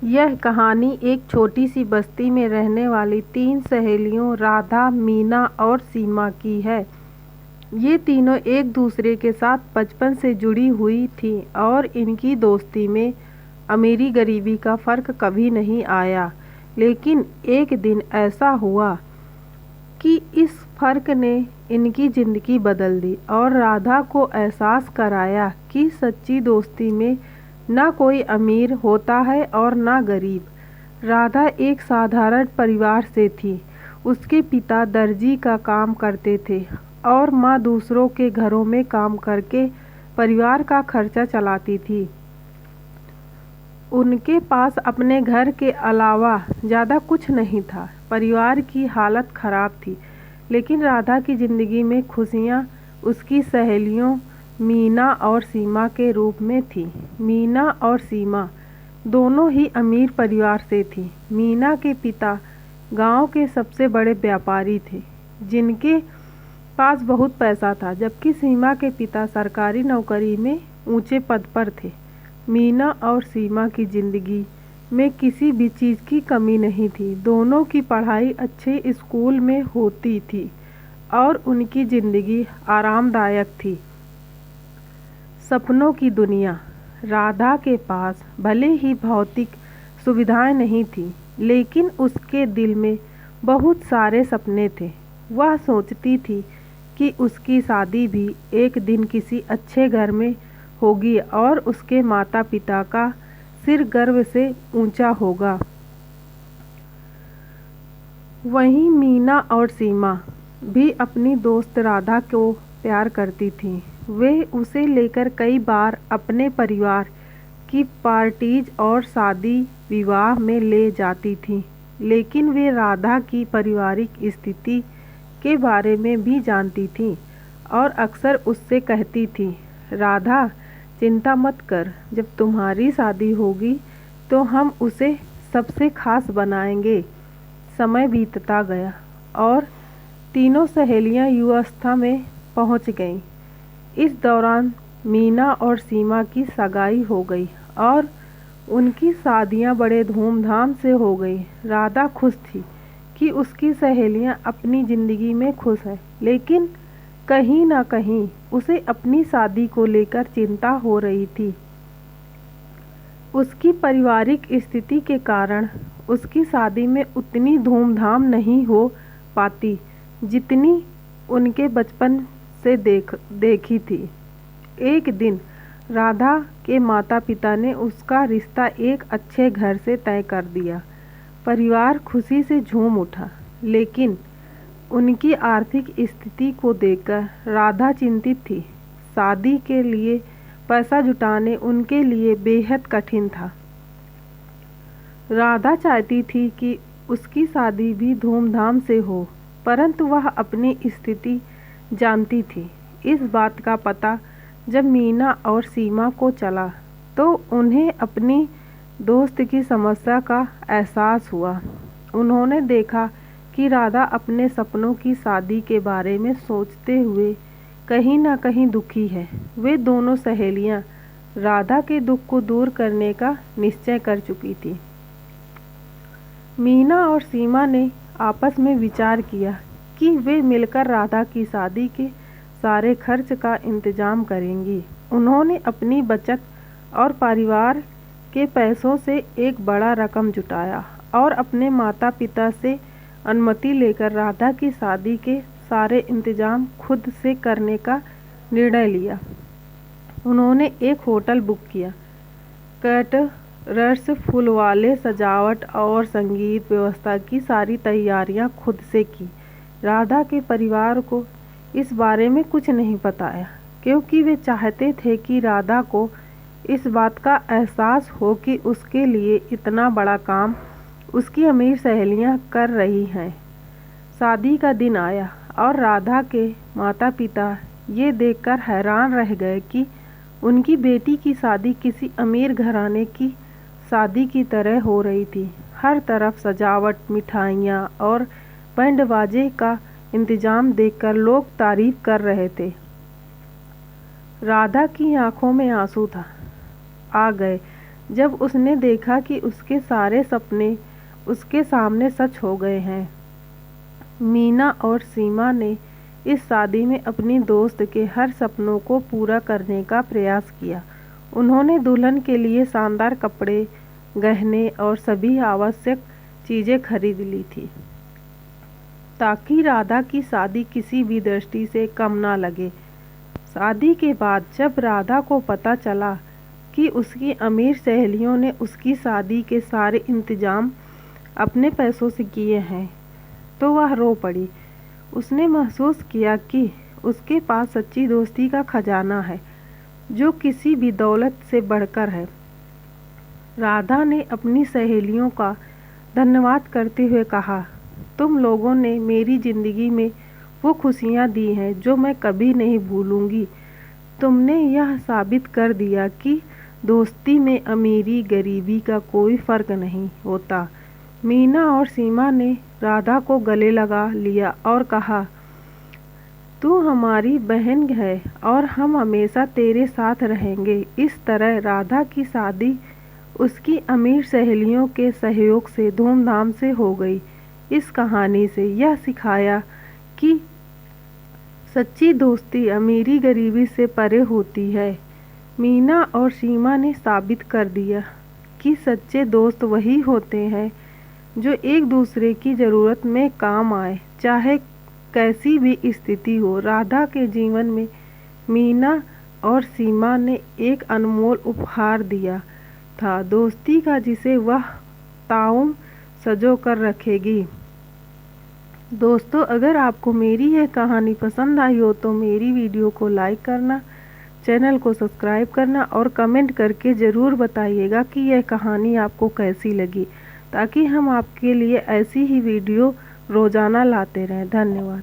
यह कहानी एक छोटी सी बस्ती में रहने वाली 3 सहेलियों राधा, मीना और सीमा की है। ये तीनों एक दूसरे के साथ बचपन से जुड़ी हुई थीं और इनकी दोस्ती में अमीरी गरीबी का फ़र्क कभी नहीं आया। लेकिन एक दिन ऐसा हुआ कि इस फ़र्क ने इनकी ज़िंदगी बदल दी और राधा को एहसास कराया कि सच्ची दोस्ती में ना कोई अमीर होता है और ना गरीब। राधा एक साधारण परिवार से थी। उसके पिता दर्जी का काम करते थे और माँ दूसरों के घरों में काम करके परिवार का खर्चा चलाती थी। उनके पास अपने घर के अलावा ज़्यादा कुछ नहीं था। परिवार की हालत खराब थी, लेकिन राधा की ज़िंदगी में खुशियाँ उसकी सहेलियों मीना और सीमा के रूप में थी। मीना और सीमा दोनों ही अमीर परिवार से थी। मीना के पिता गांव के सबसे बड़े व्यापारी थे, जिनके पास बहुत पैसा था, जबकि सीमा के पिता सरकारी नौकरी में ऊंचे पद पर थे। मीना और सीमा की ज़िंदगी में किसी भी चीज़ की कमी नहीं थी। दोनों की पढ़ाई अच्छे स्कूल में होती थी और उनकी ज़िंदगी आरामदायक थी। सपनों की दुनिया। राधा के पास भले ही भौतिक सुविधाएं नहीं थीं, लेकिन उसके दिल में बहुत सारे सपने थे। वह सोचती थी कि उसकी शादी भी एक दिन किसी अच्छे घर में होगी और उसके माता पिता का सिर गर्व से ऊंचा होगा। वहीं मीना और सीमा भी अपनी दोस्त राधा को प्यार करती थीं। वे उसे लेकर कई बार अपने परिवार की पार्टीज और शादी विवाह में ले जाती थीं, लेकिन वे राधा की पारिवारिक स्थिति के बारे में भी जानती थीं और अक्सर उससे कहती थीं, राधा चिंता मत कर, जब तुम्हारी शादी होगी तो हम उसे सबसे खास बनाएंगे। समय बीतता गया और तीनों सहेलियां युवावस्था में पहुंच गईं। इस दौरान मीना और सीमा की सगाई हो गई और उनकी शादियां बड़े धूमधाम से हो गई। राधा खुश थी कि उसकी सहेलियां अपनी ज़िंदगी में खुश हैं, लेकिन कहीं ना कहीं उसे अपनी शादी को लेकर चिंता हो रही थी। उसकी पारिवारिक स्थिति के कारण उसकी शादी में उतनी धूमधाम नहीं हो पाती जितनी उनके बचपन से देखी थी। एक दिन राधा के माता पिता ने उसका रिश्ता एक अच्छे घर से तय कर दिया। परिवार खुशी से झूम उठा, लेकिन उनकी आर्थिक स्थिति को देखकर राधा चिंतित थी। शादी के लिए पैसा जुटाने उनके लिए बेहद कठिन था। राधा चाहती थी कि उसकी शादी भी धूमधाम से हो, परंतु वह अपनी स्थिति जानती थी। इस बात का पता जब मीना और सीमा को चला तो उन्हें अपनी दोस्त की समस्या का एहसास हुआ। उन्होंने देखा कि राधा अपने सपनों की शादी के बारे में सोचते हुए कहीं ना कहीं दुखी है। वे दोनों सहेलियां राधा के दुख को दूर करने का निश्चय कर चुकी थी। मीना और सीमा ने आपस में विचार किया कि वे मिलकर राधा की शादी के सारे खर्च का इंतजाम करेंगी। उन्होंने अपनी बचत और परिवार के पैसों से एक बड़ा रकम जुटाया और अपने माता पिता से अनुमति लेकर राधा की शादी के सारे इंतजाम खुद से करने का निर्णय लिया। उन्होंने एक होटल बुक किया, कैटरर्स, फूल वाले, सजावट और संगीत व्यवस्था की सारी तैयारियां खुद से की। राधा के परिवार को इस बारे में कुछ नहीं बताया, क्योंकि वे चाहते थे कि राधा को इस बात का एहसास हो कि उसके लिए इतना बड़ा काम उसकी अमीर सहेलियां कर रही हैं। शादी का दिन आया और राधा के माता पिता ये देखकर हैरान रह गए कि उनकी बेटी की शादी किसी अमीर घराने की शादी की तरह हो रही थी। हर तरफ सजावट, मिठाइयाँ और बैंड बाजे का इंतजाम देखकर लोग तारीफ कर रहे थे। राधा की आंखों में आंसू आ गए जब उसने देखा कि उसके सारे सपने उसके सामने सच हो गए हैं। मीना और सीमा ने इस शादी में अपनी दोस्त के हर सपनों को पूरा करने का प्रयास किया। उन्होंने दुल्हन के लिए शानदार कपड़े, गहने और सभी आवश्यक चीज़ें खरीद ली थी ताकि राधा की शादी किसी भी दृष्टि से कम ना लगे। शादी के बाद जब राधा को पता चला कि उसकी अमीर सहेलियों ने उसकी शादी के सारे इंतजाम अपने पैसों से किए हैं तो वह रो पड़ी। उसने महसूस किया कि उसके पास सच्ची दोस्ती का खजाना है जो किसी भी दौलत से बढ़कर है। राधा ने अपनी सहेलियों का धन्यवाद करते हुए कहा, तुम लोगों ने मेरी ज़िंदगी में वो खुशियाँ दी हैं जो मैं कभी नहीं भूलूंगी। तुमने यह साबित कर दिया कि दोस्ती में अमीरी गरीबी का कोई फ़र्क नहीं होता। मीना और सीमा ने राधा को गले लगा लिया और कहा, तू हमारी बहन है और हम हमेशा तेरे साथ रहेंगे। इस तरह राधा की शादी उसकी अमीर सहेलियों के सहयोग से धूमधाम से हो गई। इस कहानी से यह सिखाया कि सच्ची दोस्ती अमीरी गरीबी से परे होती है। मीना और सीमा ने साबित कर दिया कि सच्चे दोस्त वही होते हैं जो एक दूसरे की ज़रूरत में काम आए, चाहे कैसी भी स्थिति हो। राधा के जीवन में मीना और सीमा ने एक अनमोल उपहार दिया था, दोस्ती का, जिसे वह ताउम सजो कर रखेगी। दोस्तों, अगर आपको मेरी यह कहानी पसंद आई हो तो मेरी वीडियो को लाइक करना, चैनल को सब्सक्राइब करना और कमेंट करके ज़रूर बताइएगा कि यह कहानी आपको कैसी लगी, ताकि हम आपके लिए ऐसी ही वीडियो रोज़ाना लाते रहें। धन्यवाद।